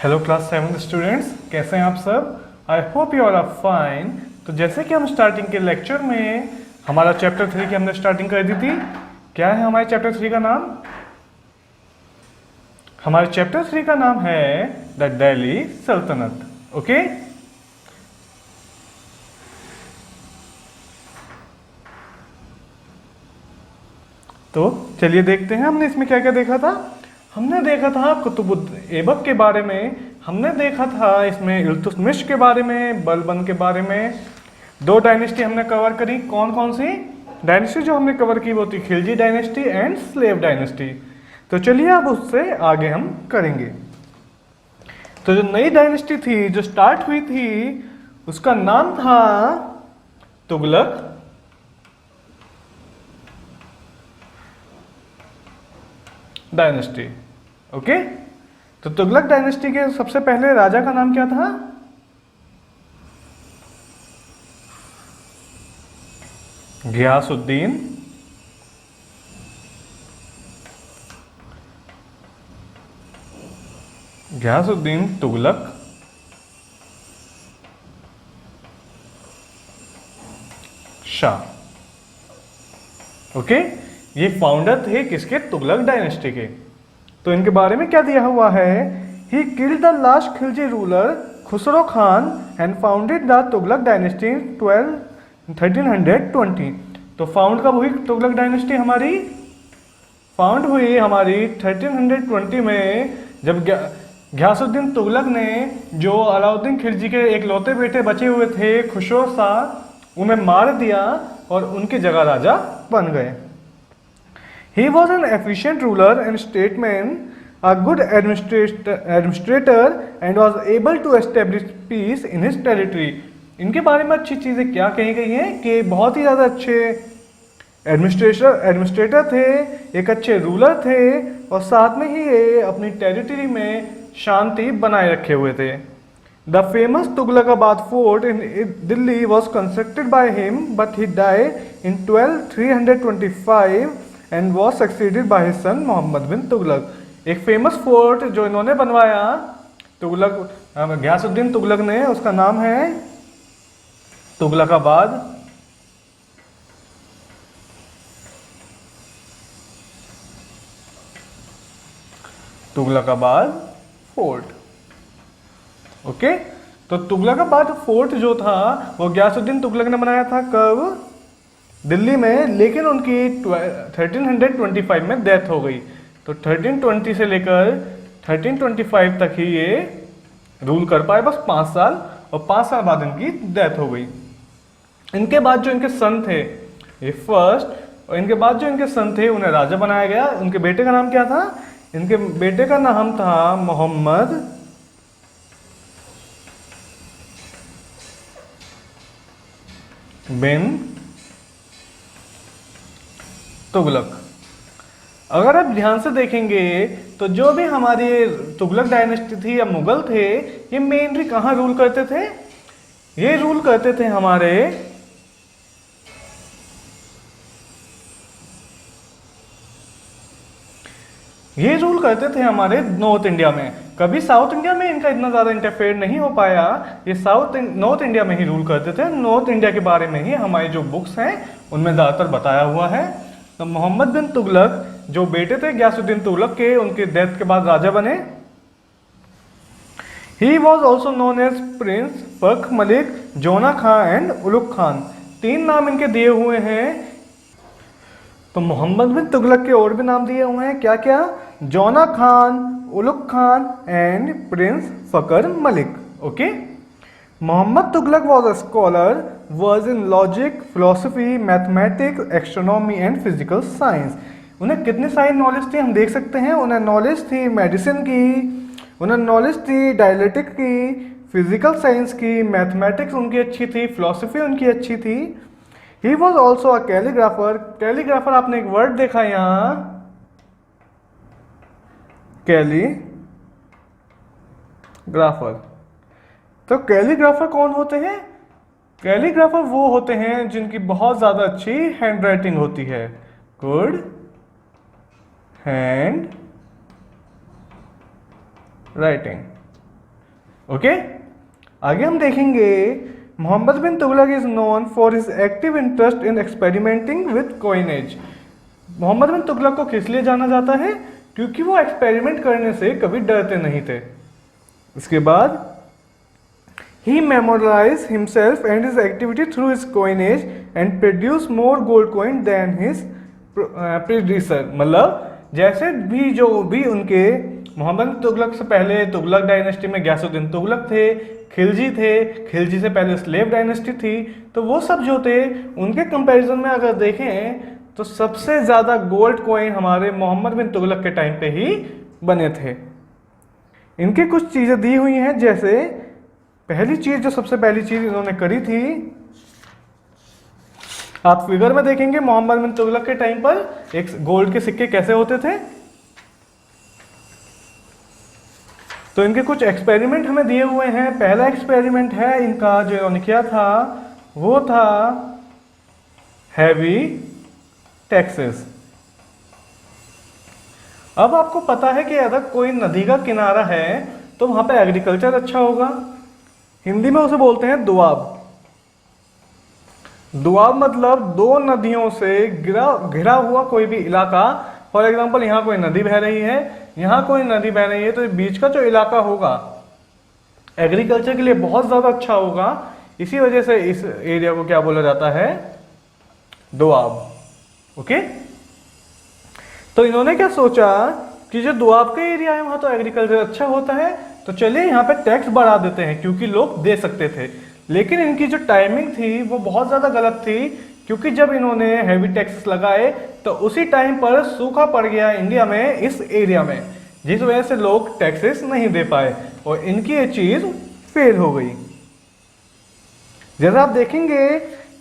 Hello class 7 students, कैसे हैं आप सब। I hope you are fine. तो जैसे कि हम स्टार्टिंग के लेक्चर में हमारा चैप्टर 3 की हमने स्टार्टिंग कर दी थी। क्या है हमारे चैप्टर 3 का नाम? हमारे चैप्टर 3 का नाम है द दिल्ली सल्तनत। ओके, तो चलिए देखते हैं हमने इसमें क्या क्या देखा था। हमने देखा था कुतुबुद्दीन ऐबक के बारे में, हमने देखा था इसमें इल्तुतमिश के बारे में, बलबन के बारे में। दो डायनेस्टी हमने कवर करी। कौन कौन सी डायनेस्टी जो हमने कवर की? वो थी Khilji dynasty and slave dynasty. तो चलिए अब उससे आगे हम करेंगे। तो जो नई डायनेस्टी थी जो स्टार्ट हुई थी उसका नाम था तुगलक डायनेस्टी। ओके, तो तुगलक डायनेस्टी के सबसे पहले राजा का नाम क्या था? घियासुद्दीन तुगलक शाह। ओके, ये फाउंडर थे किसके? तुगलक डायनेस्टी के। तो इनके बारे में क्या दिया हुआ है? He killed the last Khilji ruler Khusro Khan and founded the Tughlaq dynasty 1320। तो फाउंड कब हुई तुगलक डायनेस्टी हमारी? फाउंड हुई हमारी 1320 में, जब घियासुद्दीन तुगलक ने जो अलाउद्दीन खिलजी के एक लौते बेटे बचे हुए थे खुसरो शाह, उन्हें मार दिया और उनकी जगह राजा बन गए। He was an efficient ruler and statesman, a good administrator and was able to establish peace in his territory. इनके बारे में अच्छी चीज़ें क्या कही गई हैं कि बहुत ही ज़्यादा अच्छे एडमिनिस्ट्रेटर थे, एक अच्छे रूलर थे और साथ में ही ये अपनी टेरिटरी में शांति बनाए रखे हुए थे। The famous Tughlaqabad fort in Delhi was constructed by him, but he died in 1225 and was succeeded by his son Muhammad bin Tughlaq. एक फेमस फोर्ट जो इन्होंने बनवाया तुगलक घियासुद्दीन तुगलक ने, उसका नाम है तुगलकाबाद। तुगलकाबाद फोर्ट। ओके, तो तुगलकाबाद फोर्ट जो था वो घियासुद्दीन तुगलक ने बनाया था। कब? दिल्ली में, लेकिन उनकी 1325 में डेथ हो गई। तो 1320 से लेकर 1325 तक ही ये रूल कर पाए, बस 5 साल, और 5 साल बाद इनकी डेथ हो गई। इनके बाद जो इनके सन थे, ये फर्स्ट, और इनके बाद जो इनके सन थे उन्हें राजा बनाया गया। उनके बेटे का नाम क्या था? इनके बेटे का नाम था मोहम्मद बिन तुगलक। अगर आप ध्यान से देखेंगे तो जो भी हमारी तुगलक डायनेस्टी थी या मुगल थे, ये मेनली कहाँ रूल करते थे? ये रूल करते थे हमारे नॉर्थ इंडिया में। कभी साउथ इंडिया में इनका इतना ज़्यादा इंटरफेयर नहीं हो पाया। ये नॉर्थ इंडिया में ही रूल करते थे। नॉर्थ इंडिया के बारे में ही हमारी जो बुक्स हैं उनमें ज़्यादातर बताया हुआ है। तो मोहम्मद बिन तुगलक जो बेटे थे घियासुद्दीन तुगलक के, उनके डेथ के बाद राजा बने। He was also known as prince Fakhr Malik Jauna Khan and Ulugh Khan. 3 नाम इनके दिए हुए हैं। तो मोहम्मद बिन तुगलक के और भी नाम दिए हुए हैं। क्या क्या? Jauna Khan, Ulugh Khan and prince Fakhr Malik. Okay, Muhammad Tughlaq was a scholar, was in logic, philosophy, mathematics, astronomy and physical science. उन्हें कितनी सारी नॉलेज थी हम देख सकते हैं। उन्हें नॉलेज थी मेडिसिन की, उन्हें नॉलेज थी डायलेटिक की, फिजिकल साइंस की, मैथमेटिक्स उनकी अच्छी थी, फिलोसफी उनकी अच्छी थी। ही was also a calligrapher. Calligrapher आपने एक वर्ड देखा यहाँ, कैलीग्राफर। तो कैलीग्राफर कौन होते हैं? कैलीग्राफर वो होते हैं जिनकी बहुत ज़्यादा अच्छी हैंड राइटिंग होती है। Good hand writing. ओके, आगे हम देखेंगे Muhammad bin Tughlaq is known for his active interest in experimenting with coinage. Muhammad bin Tughlaq को किस लिए जाना जाता है? क्योंकि वो एक्सपेरिमेंट करने से कभी डरते नहीं थे। इसके बाद he memorized himself and his activity through his coinage and produced more gold coin than his predecessor। मतलब जैसे भी जो भी उनके मोहम्मद तुगलक से पहले तुगलक डायनेस्टी में गयासुद्दीन तुगलक थे, खिलजी थे, खिलजी से पहले स्लेव डायनेस्टी थी, तो वो सब जो थे उनके कंपैरिजन में अगर देखें तो सबसे ज़्यादा गोल्ड कॉइन हमारे मोहम्मद बिन तुगलक के टाइम पे ही बने थे। इनकी कुछ चीज़ें दी हुई हैं, जैसे पहली चीज़ जो सबसे पहली चीज़ इन्होंने करी थी, आप फिगर में देखेंगे मोहम्मद बिन तुगलक के टाइम पर एक गोल्ड के सिक्के कैसे होते थे। तो इनके कुछ एक्सपेरिमेंट हमें दिए हुए हैं। पहला एक्सपेरिमेंट है इनका जो इन्होंने किया था वो था हैवी टैक्सेस। अब आपको पता है कि अगर कोई नदी का किनारा है तो वहां पे एग्रीकल्चर अच्छा होगा। हिंदी में उसे बोलते हैं दुआब। दुआब मतलब दो नदियों से घिरा हुआ कोई भी इलाका। फॉर एग्जाम्पल यहाँ कोई नदी बह रही है, यहाँ कोई नदी बह रही है, तो बीच का जो इलाका होगा एग्रीकल्चर के लिए बहुत ज़्यादा अच्छा होगा। इसी वजह से इस एरिया को क्या बोला जाता है? दुआब। ओके, तो इन्होंने क्या सोचा कि जो दुआब का एरिया है वहाँ तो एग्रीकल्चर अच्छा होता है, तो चलिए यहाँ पे टैक्स बढ़ा देते हैं क्योंकि लोग दे सकते थे। लेकिन इनकी जो टाइमिंग थी वो बहुत ज़्यादा गलत थी, क्योंकि जब इन्होंने हैवी टैक्सेस लगाए तो उसी टाइम पर सूखा पड़ गया इंडिया में, इस एरिया में, जिस वजह से लोग टैक्सेस नहीं दे पाए और इनकी ये चीज़ फेल हो गई। जैसा आप देखेंगे,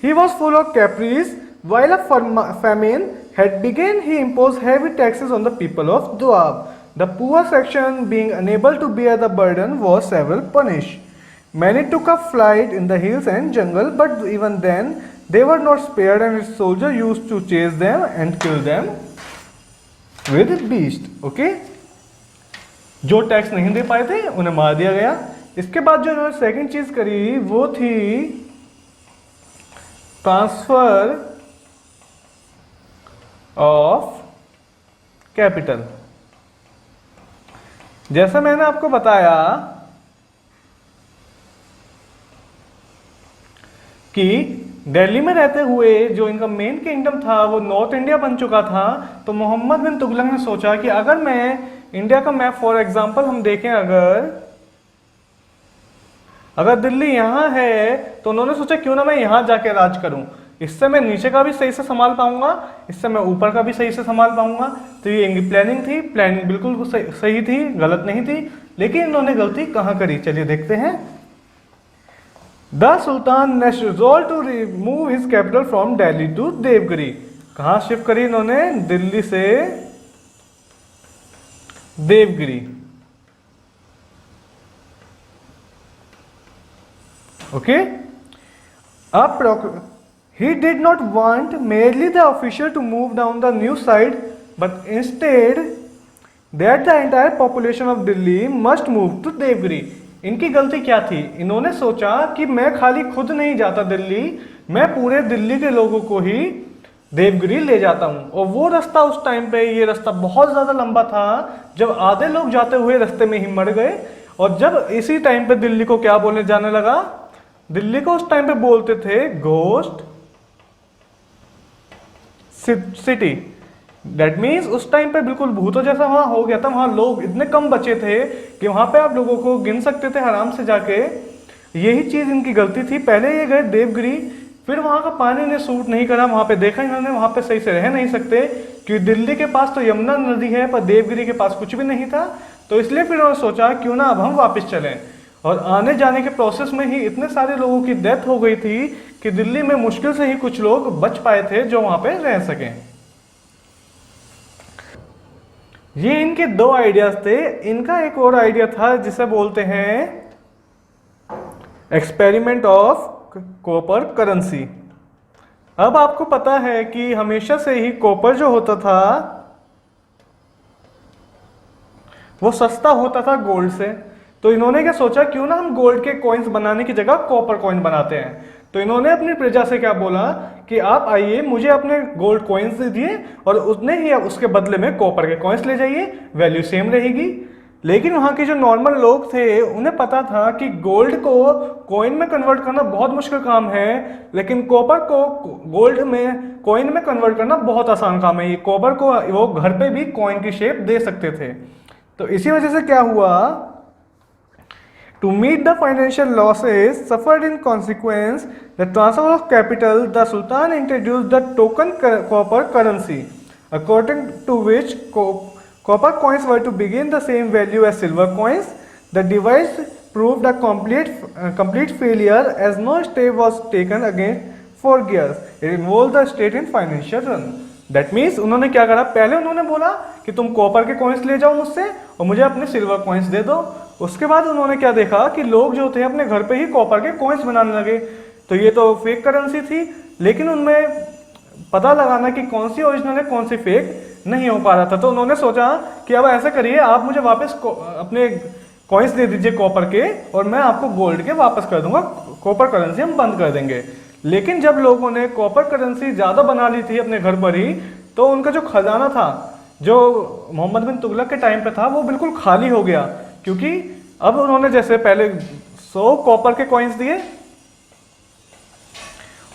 he was full of caprice while a famine had begun, he imposed heavy taxes on the people of Doab. The poor section, being unable to bear the burden, was severely punished. Many took a flight in the hills and jungle, but even then they were not spared, and his soldiers used to chase them and kill them with beast. Okay? जो tax नहीं दे पाए थे उन्हें मार दिया गया। इसके बाद जो इन्होंने सेकंड चीज करी वो थी ट्रांसफर ऑफ कैपिटल। जैसा मैंने आपको बताया कि दिल्ली में रहते हुए जो इनका मेन किंगडम था वो नॉर्थ इंडिया बन चुका था, तो मोहम्मद बिन तुगलक ने सोचा कि अगर मैं इंडिया का मैप फॉर एग्जांपल हम देखें, अगर दिल्ली यहाँ है तो उन्होंने सोचा क्यों ना मैं यहाँ जाके राज करूं, इससे मैं नीचे का भी सही से संभाल पाऊंगा, इससे मैं ऊपर का भी सही से संभाल पाऊंगा। तो ये इनकी प्लानिंग थी, प्लानिंग बिल्कुल सही थी, गलत नहीं थी। लेकिन इन्होंने गलती कहाँ करी, चलिए देखते हैं। द सुल्तान ने resolve to remove his capital from Delhi to Devgiri. कहाँ शिफ्ट करी इन्होंने? दिल्ली से देवगिरी। ओके, अब he did not want merely the official to move down the new side, but instead that the entire population of Delhi must move to Devgiri। इनकी गलती क्या थी? इन्होंने सोचा कि मैं खाली खुद नहीं जाता दिल्ली, मैं पूरे दिल्ली के लोगों को ही देवगिरी ले जाता हूँ। और वो रास्ता उस टाइम पे, ये रास्ता बहुत ज़्यादा लंबा था, जब आधे लोग जाते हुए रास्ते में ही मर गए। और जब इसी टाइम पे दिल्ली को क्या बोलने जाने लगा? दिल्ली को उस टाइम पे बोलते थे घोस्ट सिटी। दैट मीन्स उस टाइम पे बिल्कुल भूतों जैसा वहां हो गया था। वहां लोग इतने कम बचे थे कि वहां पे आप लोगों को गिन सकते थे आराम से जाके। यही चीज इनकी गलती थी। पहले ये गए देवगिरी, फिर वहां का पानी इन्हें सूट नहीं करा, वहां पे देखा इन्होंने वहां पे सही से रह नहीं सकते, क्योंकि दिल्ली के पास तो यमुना नदी है पर देवगिरी के पास कुछ भी नहीं था। तो इसलिए फिर उन्होंने सोचा क्यों ना अब हम वापस चलें। और आने जाने के प्रोसेस में ही इतने सारे लोगों की डेथ हो गई थी कि दिल्ली में मुश्किल से ही कुछ लोग बच पाए थे जो वहां पे रह सकें। ये इनके दो आइडियाज थे। इनका एक और आइडिया था जिसे बोलते हैं एक्सपेरिमेंट ऑफ कॉपर करेंसी। अब आपको पता है कि हमेशा से ही कॉपर जो होता था वो सस्ता होता था गोल्ड से। तो इन्होंने क्या सोचा, क्यों ना हम गोल्ड के कॉइन्स बनाने की जगह कॉपर कॉइन बनाते हैं। तो इन्होंने अपनी प्रजा से क्या बोला कि आप आइए, मुझे अपने गोल्ड कॉइन्स दे दिए और उतने ही उसके बदले में कॉपर के कॉइन्स ले जाइए, वैल्यू सेम रहेगी। लेकिन वहाँ के जो नॉर्मल लोग थे उन्हें पता था कि गोल्ड को कॉइन में कन्वर्ट करना बहुत मुश्किल काम है, लेकिन कॉपर को गोल्ड में कॉइन में कन्वर्ट करना बहुत आसान काम है। ये कॉपर को वो घर पे भी कॉइन की शेप दे सकते थे। तो इसी वजह से क्या हुआ, to meet the financial losses suffered in consequence the transfer of capital, the Sultan introduced the token copper currency, according to which copper coins were to begin the same value as silver coins. The device proved a complete failure as no step was taken against for years. It involved the state in financial run. That means उन्होंने क्या करा, पहले उन्होंने बोला कि तुम copper के coins ले जाओ मुझसे और मुझे अपने सिल्वर कॉइन्स दे दो। उसके बाद उन्होंने क्या देखा कि लोग जो थे अपने घर पे ही कॉपर के कॉइन्स बनाने लगे। तो ये तो फेक करेंसी थी, लेकिन उनमें पता लगाना कि कौन सी ओरिजिनल है कौन सी फेक नहीं हो पा रहा था। तो उन्होंने सोचा कि अब ऐसा करिए, आप मुझे वापस अपने कॉइन्स दे दीजिए कॉपर के और मैं आपको गोल्ड के वापस कर दूंगा, कॉपर करेंसी हम बंद कर देंगे। लेकिन जब लोगों ने कॉपर करेंसी ज़्यादा बना ली थी अपने घर पर ही, तो उनका जो खजाना था जो मोहम्मद बिन तुगलक के टाइम पे था वो बिल्कुल खाली हो गया, क्योंकि अब उन्होंने जैसे पहले 100 कॉपर के कॉइन्स दिए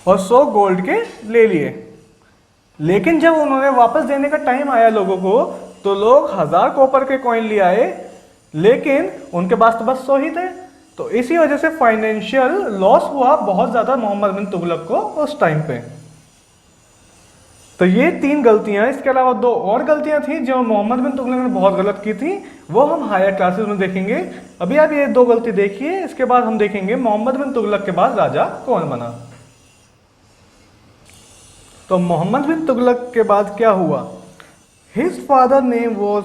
और 100 गोल्ड के ले लिए, लेकिन जब उन्होंने वापस देने का टाइम आया लोगों को, तो लोग 1000 कॉपर के कॉइन ले आए, लेकिन उनके पास तो बस 100 ही थे। तो इसी वजह से फाइनेंशियल लॉस हुआ बहुत ज्यादा मोहम्मद बिन तुगलक को उस टाइम पे। तो ये 3 गलतियां, इसके अलावा 2 और गलतियां थी जो मोहम्मद बिन तुगलक ने बहुत गलत की थी, वो हम हायर क्लासेस में देखेंगे। अभी आप ये 2 गलती देखिए, इसके बाद हम देखेंगे मोहम्मद बिन तुगलक के बाद राजा कौन बना। तो मोहम्मद बिन तुगलक के बाद क्या हुआ, his father name was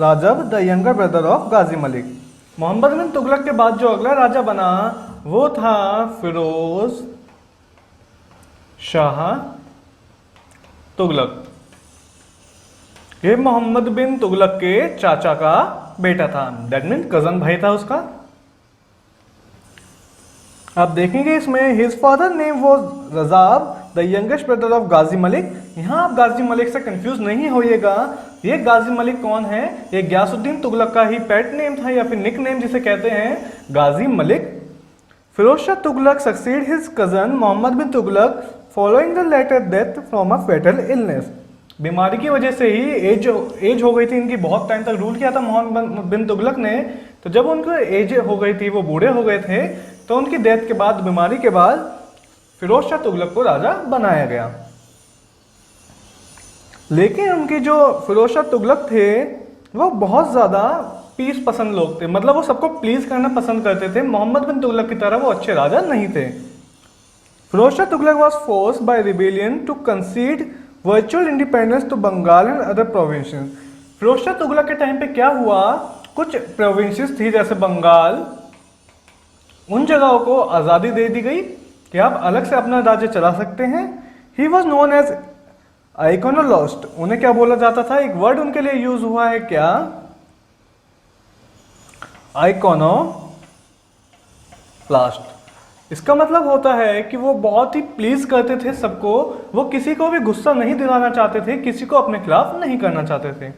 Rajab the younger brother of Ghazi Malik. Muhammad bin Tughlaq के बाद जो अगला राजा बना वो था फिरोज शाह तुगलक। ये मोहम्मद बिन तुगलक के चाचा का बेटा था, दैट मीन कजन भाई था उसका। आप देखेंगे इसमें his father name was Rajab the youngest brother of Ghazi Malik. यहाँ आप गाजी मलिक से कंफ्यूज नहीं होइएगा, ये गाजी मलिक कौन है, ये गयासुद्दीन तुगलक का ही पेट नेम था या फिर निक नेम जिसे कहते हैं Ghazi Malik. Firoz Shah Tughlaq succeed his cousin Muhammad bin Tughlaq following the latter death from a fatal illness. बीमारी की वजह से ही एज हो गई थी इनकी, बहुत टाइम तक रूल किया था मोहम्मद बिन तुगलक ने। तो जब उनको एज हो गई थी, वो बूढ़े हो गए थे, तो उनकी डेथ के बाद, बीमारी के बाद फिरोज शाह तुगलक को राजा बनाया गया। लेकिन उनके जो फिरोज शाह तुगलक थे वो बहुत ज़्यादा पीस पसंद लोग थे, मतलब वो सबको प्लीज करना पसंद करते थे। मोहम्मद बिन तुगलक की तरह वो अच्छे राजा नहीं थे। Firoz Shah Tughlaq was forced by rebellion to concede virtual independence to Bengal and other provinces. Firoz Shah Tughlaq के टाइम पे क्या हुआ, कुछ प्रोविंसेस थी जैसे बंगाल, उन जगहों को आज़ादी दे दी गई कि आप अलग से अपना राज्य चला सकते हैं। He was known as iconoclast. उन्हें क्या बोला जाता था, एक वर्ड उनके लिए यूज हुआ है क्या, आइकोनोप्लास्ट। इसका मतलब होता है कि वो बहुत ही प्लीज करते थे सबको, वो किसी को भी गुस्सा नहीं दिलाना चाहते थे, किसी को अपने खिलाफ नहीं करना चाहते थे।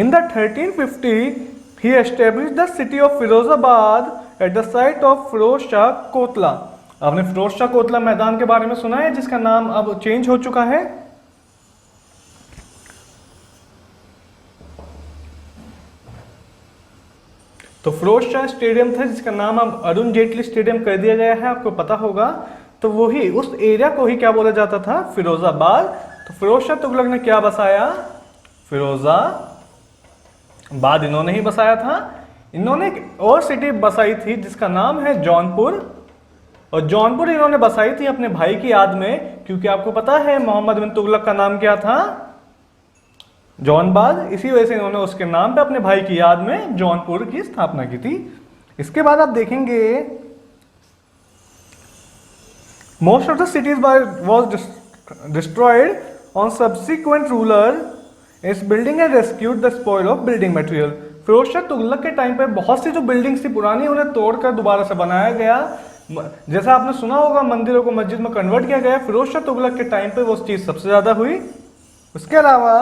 In the 1350 he established the city of Firozabad at the site of Firoz Shah Kotla. आपने फिरोज शाह कोतला मैदान के बारे में सुना है, जिसका नाम अब चेंज हो चुका है। तो फिरोज शाह स्टेडियम था जिसका नाम अब अरुण जेटली स्टेडियम कर दिया गया है, आपको पता होगा। तो वही उस एरिया को ही क्या बोला जाता था, फिरोजाबाद। तो फिरोज शाह तुगलक ने क्या बसाया, फिरोजाबाद इन्होंने ही बसाया था। इन्होंने एक और सिटी बसाई थी जिसका नाम है जौनपुर, और जौनपुर इन्होंने बसाई थी अपने भाई की याद में, क्योंकि आपको पता है मोहम्मद बिन तुगलक का नाम क्या था, जौनबाद। इसी वजह से इन्होंने उसके नाम पे अपने भाई की याद में जौनपुर की स्थापना की थी। इसके बाद आप देखेंगे most of the cities was destroyed on subsequent ruler is building and rescued the spoil of building material. Firoz Shah Tughlaq के टाइम पे बहुत सी जो बिल्डिंग्स थी पुरानी उन्हें तोड़कर दोबारा से बनाया गया। जैसा आपने सुना होगा मंदिरों को मस्जिद में कन्वर्ट किया गया। फिरोज शाह तुगलक के टाइम पे वो चीज़ सबसे ज़्यादा हुई। उसके अलावा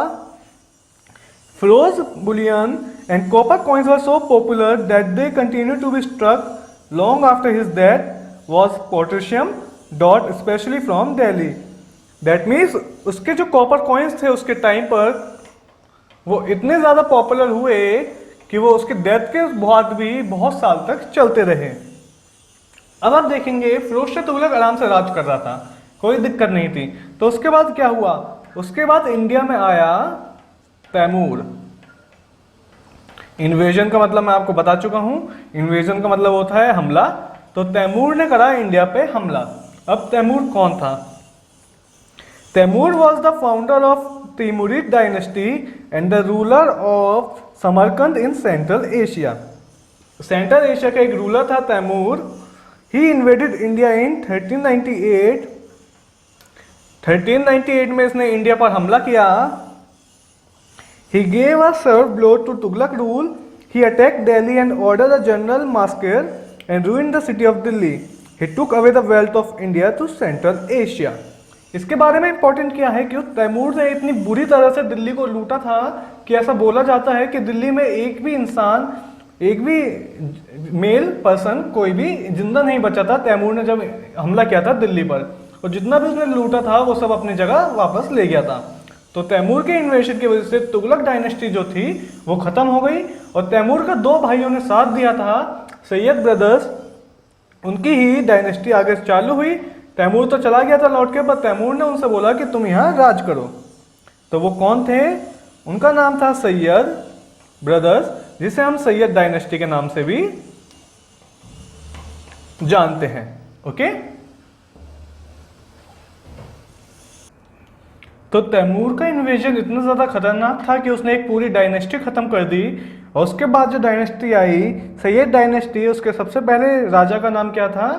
Firoz bullion and copper coins were so popular that they continue to be struck long after his death was potassium dot specially from Delhi. That means उसके जो कॉपर कॉइन्स थे उसके टाइम पर वो इतने ज़्यादा पॉपुलर हुए कि वो उसके डेथ के बाद भी बहुत साल तक चलते रहे। अब आप देखेंगे फिरोज शाह तुगलक आराम से राज कर रहा था, कोई दिक्कत नहीं थी। तो उसके बाद क्या हुआ, उसके बाद इंडिया में आया तैमूर। इन्वेजन का मतलब मैं आपको बता चुका हूं, इन्वेजन का मतलब होता है हमला। तो तैमूर ने करा इंडिया पे हमला। अब तैमूर कौन था? Timur was the founder of Timurid dynasty and the ruler of Samarkand in Central Asia. Central Asia का एक रूलर था Timur. He invaded India in 1398। 1398 में इसने इंडिया पर हमला किया। He gave a sharp blow to Tughlaq rule. He attacked Delhi and ordered a general massacre and ruined the city of Delhi. He took away the wealth of India to Central Asia. इसके बारे में important क्या है कि तैमूर ने इतनी बुरी तरह से दिल्ली को लूटा था कि ऐसा बोला जाता है कि दिल्ली में एक भी इंसान, एक भी मेल पर्सन, कोई भी जिंदा नहीं बचा था तैमूर ने जब हमला किया था दिल्ली पर। और जितना भी उसने लूटा था वो सब अपनी जगह वापस ले गया था। तो तैमूर के इन्वेशन की वजह से तुगलक डायनेस्टी जो थी वो खत्म हो गई। और तैमूर का दो भाइयों ने साथ दिया था, सैयद ब्रदर्स, उनकी ही डायनेस्टी आगे चालू हुई। तैमूर तो चला गया था लौट के, पर तैमूर ने उनसे बोला कि तुम यहाँ राज करो। तो वो कौन थे? उनका नाम था सैयद ब्रदर्स, जिसे हम सैयद डायनेस्टी के नाम से भी जानते हैं। ओके, तो तैमूर का इन्वेजन इतना ज़्यादा खतरनाक था कि उसने एक पूरी डायनेस्टी ख़त्म कर दी। और उसके बाद जो डायनेस्टी आई सैयद डायनेस्टी, उसके सबसे पहले राजा का नाम क्या था,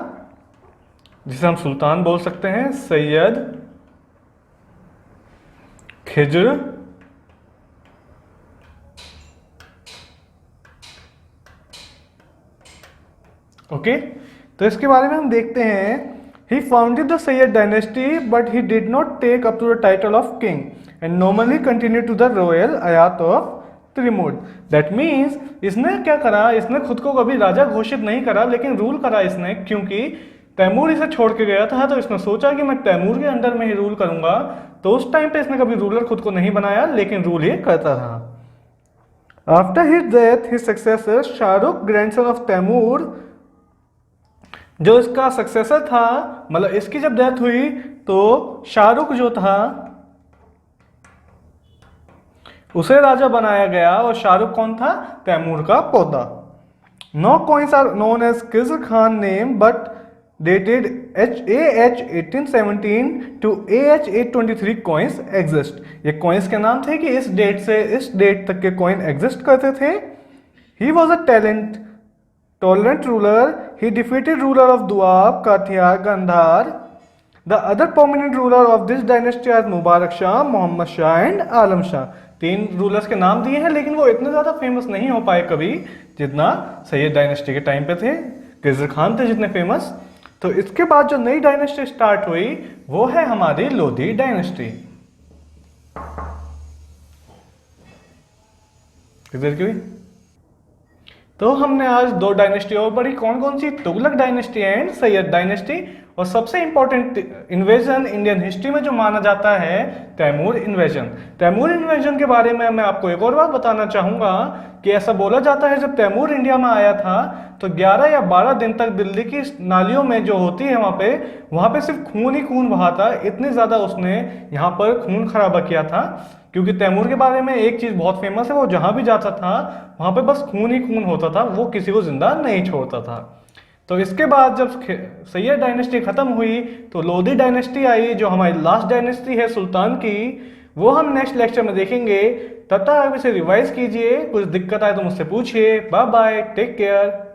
जिसे हम सुल्तान बोल सकते हैं, सैयद खिज्र ओके। तो इसके बारे में हम देखते हैं। He founded the Sayyid dynasty, but he did not take up to the title of king and normally continued to the royal ayat of Trimud. That means इसने क्या करा, इसने खुद को कभी राजा घोषित नहीं करा, लेकिन रूल करा इसने, क्योंकि तैमूर इसे छोड़ के गया था। तो इसने सोचा कि मैं तैमूर के अंडर में ही रूल करूंगा। तो उस टाइम पे इसने कभी रूलर खुद को नहीं बनाया, लेकिन रूल ये करता रहा। After his death, his successor Shahrukh, grandson of Taimur, जो इसका सक्सेसर था, मतलब इसकी जब डेथ हुई तो शाहरुख जो था उसे राजा बनाया गया। और शाहरुख कौन था? तैमूर का पोता। No coins are known as Khizr Khan name but dated AH 1817 to AH 823 coins exist. ये कॉइन्स के नाम थे कि इस डेट से इस डेट तक के कॉइन एग्जिस्ट करते थे। He was a tolerant ruler. He defeated ruler of Doab, Kathia, Gandhar. The other prominent ruler of this dynasty are Mubarak Shah, Muhammad Shah and Alam Shah. तीन rulers के नाम दिए हैं, लेकिन वो इतने ज़्यादा फेमस नहीं हो पाए कभी जितना सैयद डायनेस्टी के टाइम पे थे, खिज्र खान थे जितने फेमस। तो इसके बाद जो नई डायनेस्टी स्टार्ट हुई वो है हमारी लोधी डायनेस्टी। किधर की हुई? तो हमने आज दो डायनेस्टी और पढ़ी, कौन कौन सी? Tughlaq dynasty and Sayyid dynasty. और सबसे इंपॉर्टेंट इन्वेजन इंडियन हिस्ट्री में जो माना जाता है तैमूर इन्वेजन। तैमूर इन्वेजन के बारे में मैं आपको एक और बात बताना चाहूँगा कि ऐसा बोला जाता है जब तैमूर इंडिया में आया था तो 11 या 12 दिन तक दिल्ली की नालियों में जो होती है वहाँ पे सिर्फ खून ही खून बहा था। इतनी ज़्यादा उसने यहाँ पर खून खराबा किया था, क्योंकि तैमूर के बारे में एक चीज़ बहुत फेमस है, वो जहाँ भी जाता था वहाँ पे बस खून ही खून होता था, वो किसी को जिंदा नहीं छोड़ता था। तो इसके बाद जब सैयद डायनेस्टी ख़त्म हुई तो लोधी डायनेस्टी आई, जो हमारी लास्ट डायनेस्टी है सुल्तान की। वो हम नेक्स्ट लेक्चर में देखेंगे। तब तक आप इसे रिवाइज कीजिए, कुछ दिक्कत आए तो मुझसे पूछिए। Bye bye, take care.